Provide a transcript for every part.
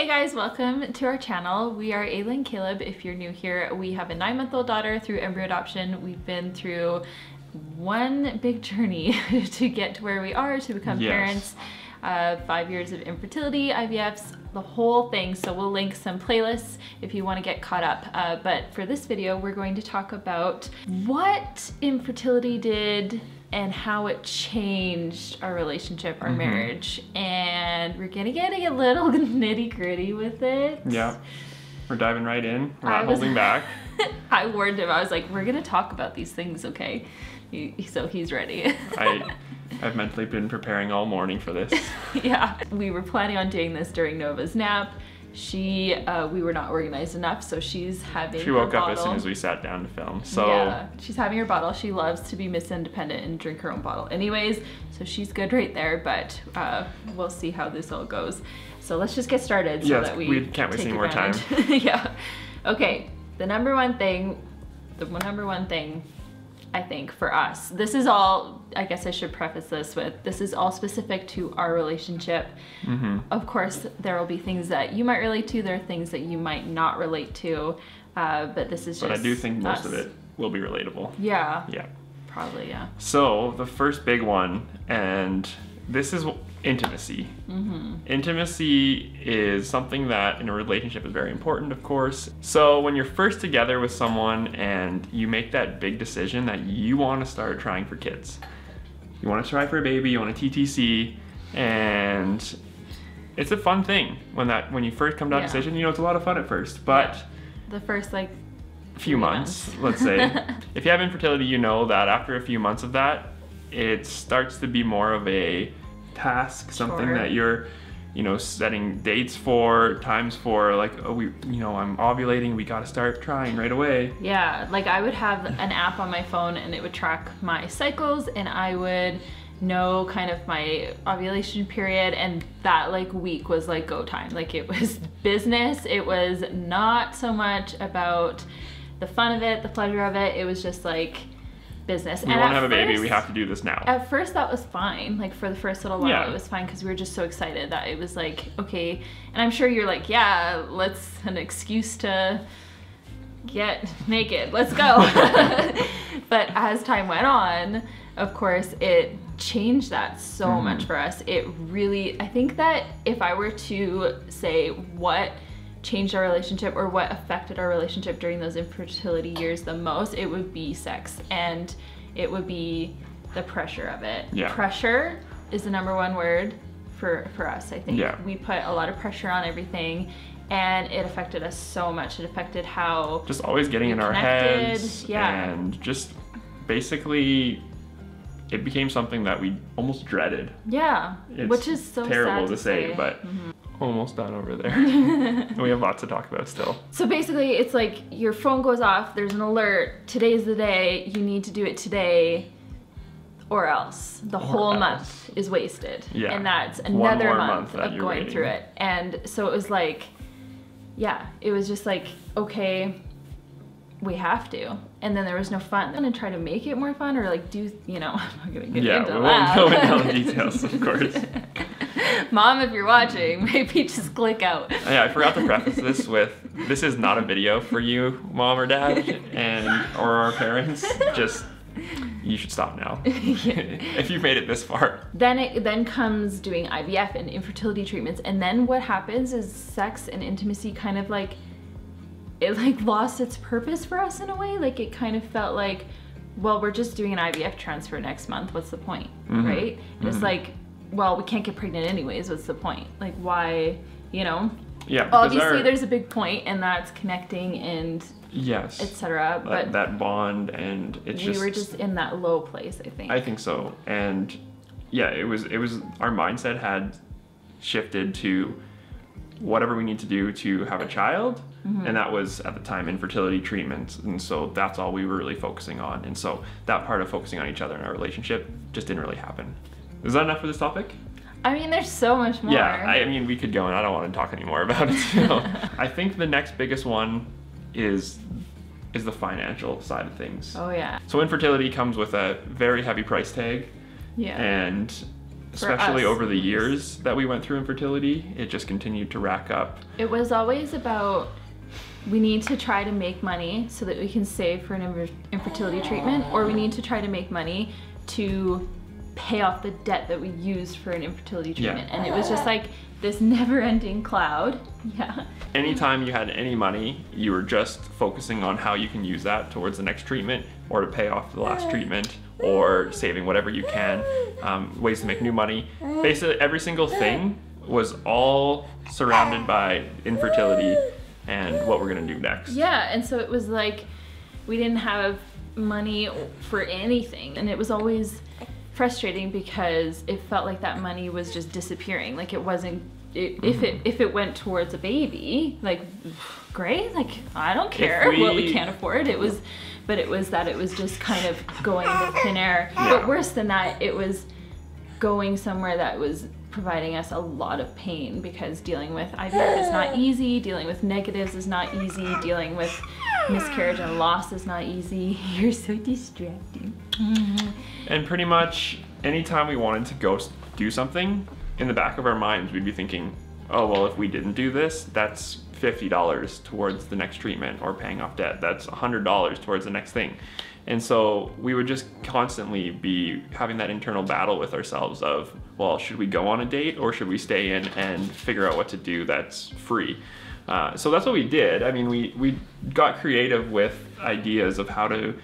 Hey guys, welcome to our channel. We are Ayla and Caleb. If you're new here, we have a 9-month-old daughter through embryo adoption. We've been through one big journey to get to where we are, to become parents. 5 years of infertility, IVFs, the whole thing. So we'll link some playlists if you want to get caught up. But for this video, we're going to talk about what infertility did and how it changed our relationship, our marriage. And we're gonna get a little nitty gritty with it. Yeah, we're diving right in. We're not holding back. I warned him, I was like, we're gonna talk about these things, okay? So he's ready. I've mentally been preparing all morning for this. Yeah, we were planning on doing this during Nova's nap. We were not organized enough, so she's having her bottle. She woke up as soon as we sat down to film, so. Yeah, she's having her bottle. She loves to be Miss Independent and drink her own bottle anyways, so she's good right there, but we'll see how this all goes. So let's just get started so that we can't waste any more time. Yeah. Okay, the number one thing, I think for us, this is all, I guess I should preface this with, this is all specific to our relationship. Of course, there will be things that you might relate to, there are things that you might not relate to, but this is just But I do think most of it will be relatable. Yeah. Yeah. Probably, yeah. So the first big one, and this is intimacy. Intimacy is something that in a relationship is very important, of course. So when you're first together with someone and you make that big decision that you want to start trying for kids, you want to try for a baby, you want a TTC, and it's a fun thing when you first come to that decision. You know, it's a lot of fun at first, but the first like few months, let's say. If you have infertility, you know that after a few months of that, it starts to be more of a task, something that you're, setting dates for, times for, like, oh, I'm ovulating, we gotta start trying right away. Yeah, like I would have an app on my phone and it would track my cycles and I would know kind of my ovulation period, and that like week was like go time. Like it was business. It was not so much about the fun of it, the pleasure of it. It was just like business. We want to have a baby, we have to do this now. At first that was fine. Like for the first little while it was fine because we were just so excited that it was like, okay. And I'm sure you're like, yeah, let's an excuse to get naked. Let's go. But as time went on, of course, it changed that so much for us. It really, I think that if I were to say what changed our relationship or what affected our relationship during those infertility years the most, it would be sex, and it would be the pressure of it. Pressure is the number one word for us, I think. We put a lot of pressure on everything and it affected us so much. It affected how just always getting in our heads, and just basically it became something that we almost dreaded. Which is so sad terrible to say, but almost done over there. We have lots to talk about still. So basically it's like your phone goes off, there's an alert, today's the day, you need to do it today or else the whole month is wasted. And that's another month of going through it. And so it was like, it was just like, okay, we have to. And then there was no fun. I'm gonna try to make it more fun or like do, I'm not gonna get into that. We won't go into the details, of course. Mom, if you're watching, maybe just click out. I forgot to preface this with, this is not a video for you, mom or dad, or our parents. Just, you should stop now. If you've made it this far. Then comes doing IVF and infertility treatments, and then what happens is sex and intimacy kind of like, it like lost its purpose for us in a way. Like it kind of felt like, well, we're just doing an IVF transfer next month. What's the point, right? And it's like, well, we can't get pregnant anyways. What's the point? Like why, obviously there's a big point, and that's connecting and etc. But that bond, and it's we were just in that low place, I think. I think so. And it was our mindset had shifted to whatever we need to do to have a child. And that was at the time infertility treatments, and so that's all we were really focusing on. And so that part of focusing on each other in our relationship just didn't really happen. Is that enough for this topic? I mean, there's so much more. Yeah, I mean, we could go, and I don't want to talk anymore about it. I think the next biggest one is the financial side of things. Oh yeah. So infertility comes with a very heavy price tag. And especially over the years that we went through infertility, it just continued to rack up. It was always about, we need to try to make money so that we can save for an infertility treatment, or we need to try to make money to pay off the debt that we used for an infertility treatment. And it was just like this never-ending cloud. Yeah. Anytime you had any money, you were just focusing on how you can use that towards the next treatment, or to pay off the last treatment, or saving whatever you can, ways to make new money. Basically, every single thing was all surrounded by infertility and what we're gonna do next. Yeah, and so it was like we didn't have money for anything, and it was always frustrating because it felt like that money was just disappearing. Like it wasn't, if it went towards a baby, like great, like I don't care what we can't afford. It was, but it was that it was just kind of going into thin air. But worse than that, it was going somewhere that was providing us a lot of pain, because dealing with IVF is not easy, dealing with negatives is not easy, dealing with miscarriage and loss is not easy. You're so distracting. And pretty much anytime we wanted to go do something, in the back of our minds we'd be thinking, oh well, if we didn't do this, that's $50 towards the next treatment, or paying off debt, that's $100 towards the next thing. And so we would just constantly be having that internal battle with ourselves of, well, should we go on a date, or should we stay in and figure out what to do that's free? So that's what we did. I mean, we got creative with ideas of how to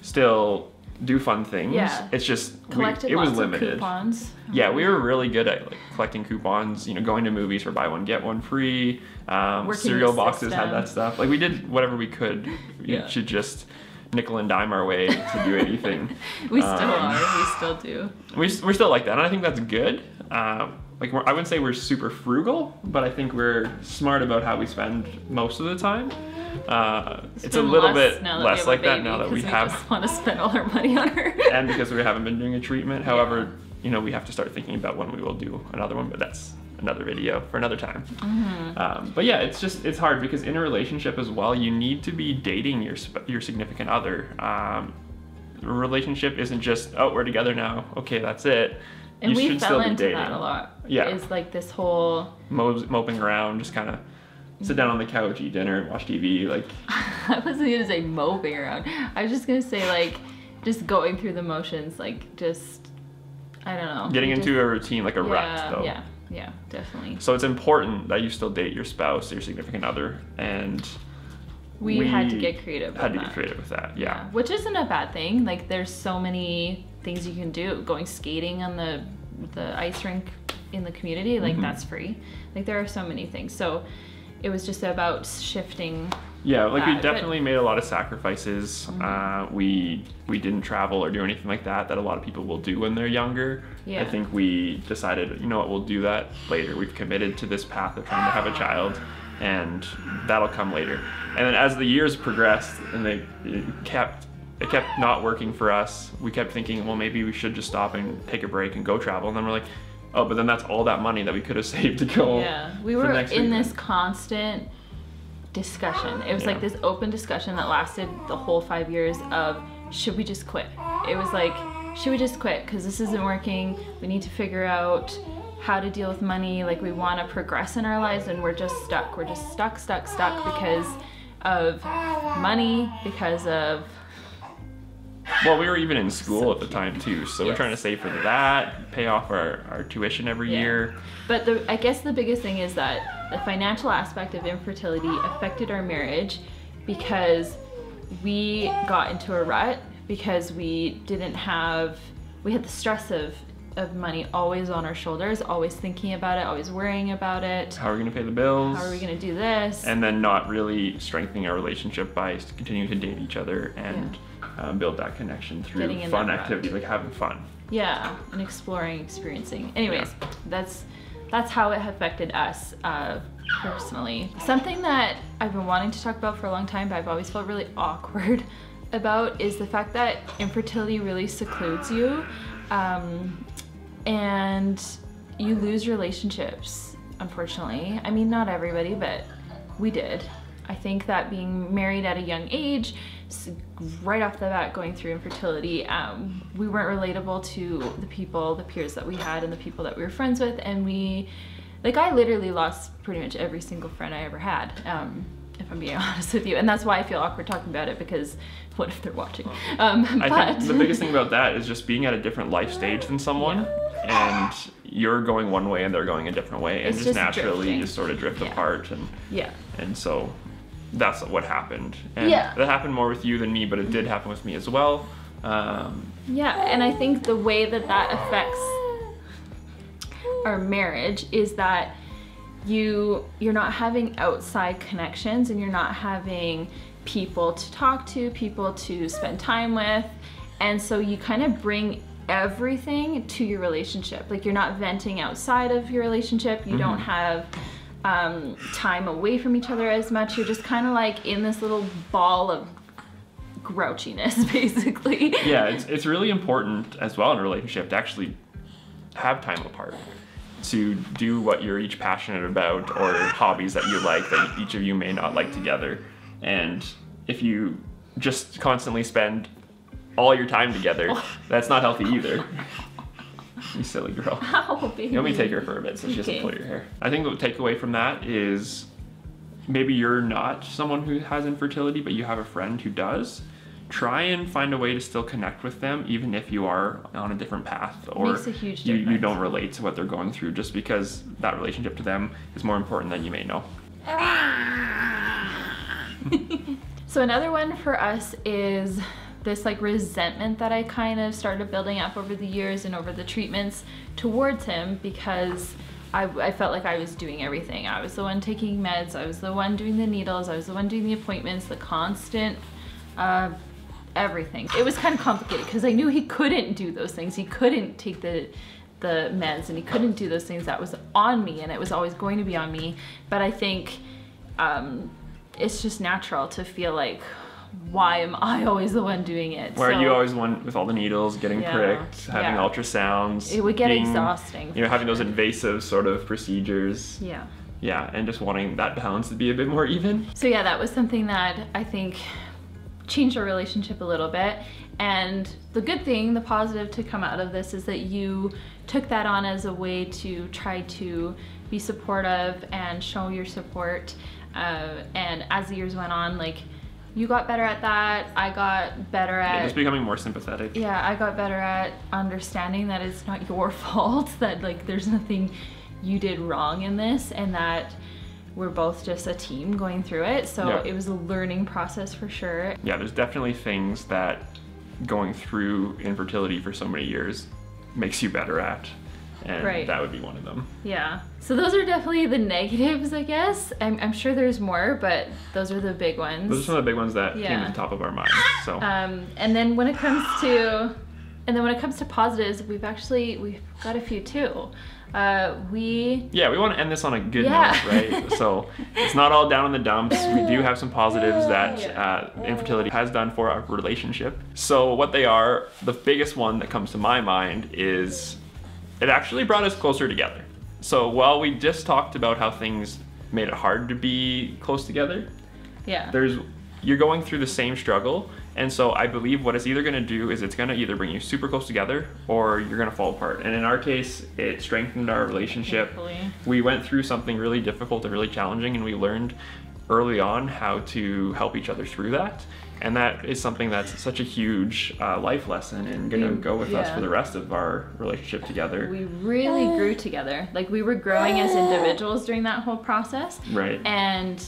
still do fun things. Yeah. It's just Collected it was lots limited. of coupons. Yeah, we were really good at like collecting coupons. You know, going to movies for buy one get one free. Cereal boxes had that stuff. Like we did whatever we could. We should just nickel and dime our way to do anything. We still are. We still do. We're still like that, and I think that's good. Like I wouldn't say we're super frugal, but I think we're smart about how we spend most of the time. It's a little bit less like that now that we have. Just want to spend all our money on her. And because we haven't been doing a treatment. However, you know, we have to start thinking about when we will do another one, but that's another video for another time. But yeah, it's hard because in a relationship as well, you need to be dating your significant other. A relationship isn't just, oh, we're together now, okay, that's it. And you we should fell still be into dating. that a lot. Yeah. It's like this whole moping around, just kind of sit down on the couch, eat dinner, watch TV, like. I wasn't gonna say moping around. I was just gonna say like just going through the motions, like just, I don't know. Getting into a routine, like a rut, though. Yeah, definitely. So it's important that you still date your spouse, your significant other, and we had to get creative with that. Yeah. Which isn't a bad thing. Like there's so many things you can do. Going skating on the ice rink in the community, like that's free. Like there are so many things. So it was just about shifting. Yeah, like we definitely made a lot of sacrifices. We didn't travel or do anything like that a lot of people will do when they're younger. Yeah. I think we decided, you know what, we'll do that later. We've committed to this path of trying to have a child, and that'll come later. And then as the years progressed and it kept not working for us, we kept thinking, well, maybe we should just stop and take a break and go travel. And then we're like, oh, but then that's all that money that we could have saved to go. Yeah, we were in this constant discussion. It was like this open discussion that lasted the whole 5 years of, should we just quit? It was like, should we just quit? Because this isn't working. We need to figure out how to deal with money. Like we want to progress in our lives, and we're just stuck. We're just stuck because of money, because of... Well, we were even in school at the time too, so we're trying to save for that, pay off our tuition every year. But I guess the biggest thing is that the financial aspect of infertility affected our marriage because we got into a rut, because we had the stress of money always on our shoulders, always thinking about it, always worrying about it. How are we going to pay the bills? How are we going to do this? And then not really strengthening our relationship by continuing to date each other and build that connection through fun activity, like having fun. Yeah, and exploring, experiencing. Anyways, that's how it affected us personally. Something that I've been wanting to talk about for a long time, but I've always felt really awkward about, is the fact that infertility really secludes you. And you lose relationships, unfortunately. I mean, not everybody, but we did. I think that being married at a young age, right off the bat going through infertility, we weren't relatable to the people, the peers that we had and the people that we were friends with, and I literally lost pretty much every single friend I ever had, if I'm being honest with you. And that's why I feel awkward talking about it, because what if they're watching? I think the biggest thing about that is just being at a different life stage than someone, and you're going one way and they're going a different way, and just naturally drifting. You just sort of drift apart, and so that's what happened. And that happened more with you than me, but it did happen with me as well. And I think the way that affects our marriage is that you're not having outside connections, and you're not having people to talk to, people to spend time with, and so you kind of bring everything to your relationship. Like, you're not venting outside of your relationship, you don't have time away from each other as much, you're just kind of like in this little ball of grouchiness, basically. Yeah, it's really important as well in a relationship to actually have time apart, to do what you're each passionate about, or hobbies that you like that each of you may not like together. And if you just constantly spend all your time together, that's not healthy either. You silly girl. Ow, baby. You want me to take her for a bit so she doesn't pull your hair. I think the takeaway from that is maybe you're not someone who has infertility, but you have a friend who does. Try and find a way to still connect with them, even if you are on a different path, or makes a huge difference. You don't relate to what they're going through, just because that relationship to them is more important than you may know. So another one for us is this like resentment that I kind of started building up over the years and over the treatments towards him, because I felt like I was doing everything. I was the one taking meds, I was the one doing the needles, I was the one doing the appointments, the constant everything. It was kind of complicated because I knew he couldn't do those things. He couldn't take the meds, and he couldn't do those things. That was on me, and it was always going to be on me. But I think it's just natural to feel like, why am I always the one doing it? Why are you always the one with all the needles, getting pricked, having ultrasounds? It would get exhausting. Having those invasive sort of procedures. Yeah. Yeah, and just wanting that balance to be a bit more even. So yeah, that was something that I think changed our relationship a little bit. And the good thing, the positive to come out of this, is that you took that on as a way to try to be supportive and show your support. And as the years went on, like, you got better at that, I got better at... just becoming more sympathetic. Yeah, I got better at understanding that it's not your fault, that like there's nothing you did wrong in this, and that we're both just a team going through it. So it was a learning process for sure. Yeah, there's definitely things that going through infertility for so many years makes you better at. And that would be one of them. Yeah. So those are definitely the negatives, I guess. I'm sure there's more, but those are the big ones. Those are some of the big ones that came to the top of our minds. So. And then when it comes to positives, we've got a few too. We want to end this on a good note, right? So it's not all down in the dumps. We do have some positives that infertility has done for our relationship. So what they are, the biggest one that comes to my mind is it actually brought us closer together. So while we just talked about how things made it hard to be close together, you're going through the same struggle. And so I believe what it's either going to do is it's going to either bring you super close together, or you're going to fall apart. And in our case, it strengthened our relationship. Hopefully. We went through something really difficult and really challenging, and we learned early on how to help each other through that. And that is something that's such a huge life lesson, and going to go with us for the rest of our relationship together. We really grew together. Like, we were growing as individuals during that whole process. Right. And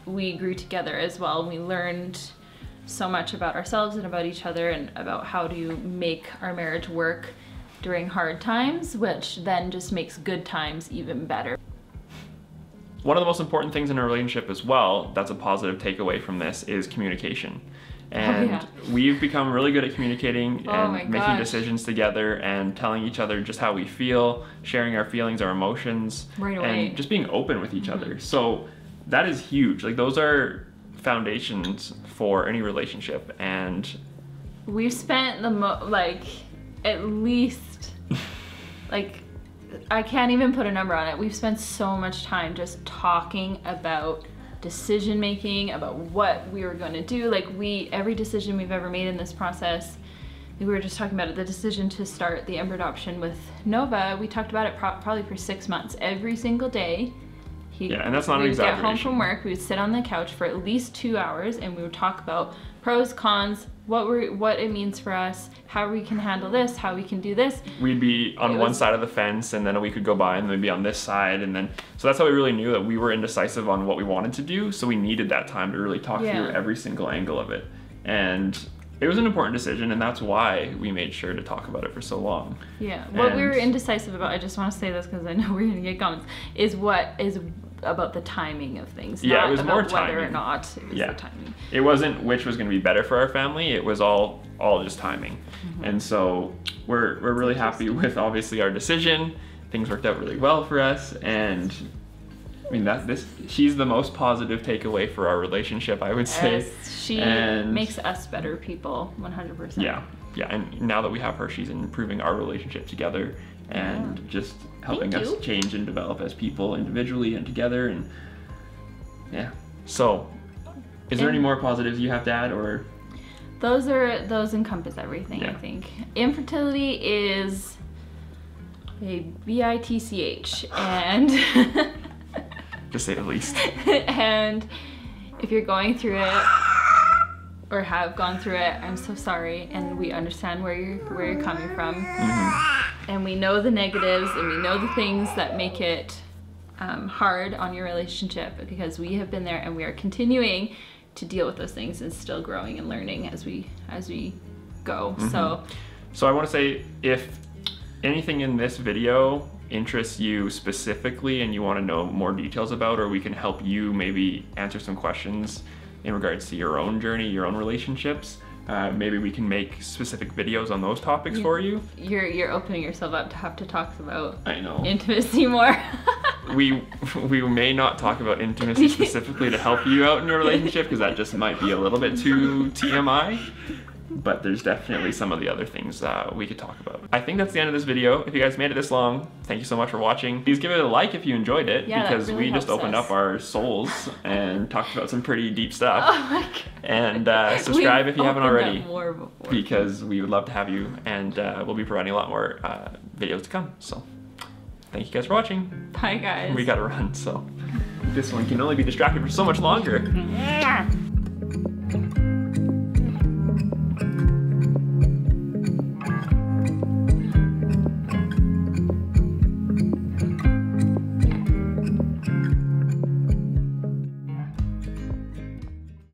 we grew together as well. We learned so much about ourselves and about each other, and about how to make our marriage work during hard times, which then just makes good times even better. One of the most important things in a relationship as well, that's a positive takeaway from this, is communication. And we've become really good at communicating and making decisions together, and telling each other just how we feel, sharing our feelings, our emotions, and just being open with each other. So that is huge. Like, those are foundations for any relationship. And we've spent at least I can't even put a number on it. We've spent so much time just talking about decision making, about what we were going to do. Like every decision we've ever made in this process, we were just talking about it, the decision to start the embryo adoption with Nova, we talked about it probably for 6 months. Every single day, and that's not an exaggeration. We would get home from work, we would sit on the couch for at least 2 hours, and we would talk about pros, cons, what it means for us, how we can handle this, how we can do this. We'd be on one side of the fence, and then a week would go by, and then we'd be on this side, and then so that's how we really knew that we were indecisive on what we wanted to do. So we needed that time to really talk through every single angle of it, and it was an important decision, and that's why we made sure to talk about it for so long. Yeah, what we were indecisive about, I just want to say this because I know we're going to get comments, is about the timing of things. Yeah, not it was about more timing. whether or not it was the timing. It wasn't which was going to be better for our family, it was all just timing. And so we're really happy with obviously our decision. Things worked out really well for us, and I mean she's the most positive takeaway for our relationship, I would say. Yes, she makes us better people, 100%. Yeah, and now that we have her, she's improving our relationship together and just helping us change and develop as people individually and together. And so is there any more positives you have to add, or? Those encompass everything, I think. Infertility is a bitch, and to say the least. And if you're going through it or have gone through it, I'm so sorry, and we understand where you're coming from. And we know the negatives, and we know the things that make it hard on your relationship, because we have been there, and we are continuing to deal with those things and still growing and learning as we go. So I want to say, if anything in this video interests you specifically and you want to know more details about, or we can help you maybe answer some questions in regards to your own journey, your own relationships, maybe we can make specific videos on those topics for you. You're opening yourself up to have to talk about intimacy more. we may not talk about intimacy specifically to help you out in your relationship, because that just might be a little bit too TMI. But there's definitely some of the other things we could talk about. I think that's the end of this video. If you guys made it this long, thank you so much for watching. Please give it a like if you enjoyed it, because really we just opened up our souls and talked about some pretty deep stuff. Oh my God. And subscribe if you haven't already, because we would love to have you, and we'll be providing a lot more videos to come. So thank you guys for watching. Bye guys. We gotta run, so this one can only be distracted for so much longer.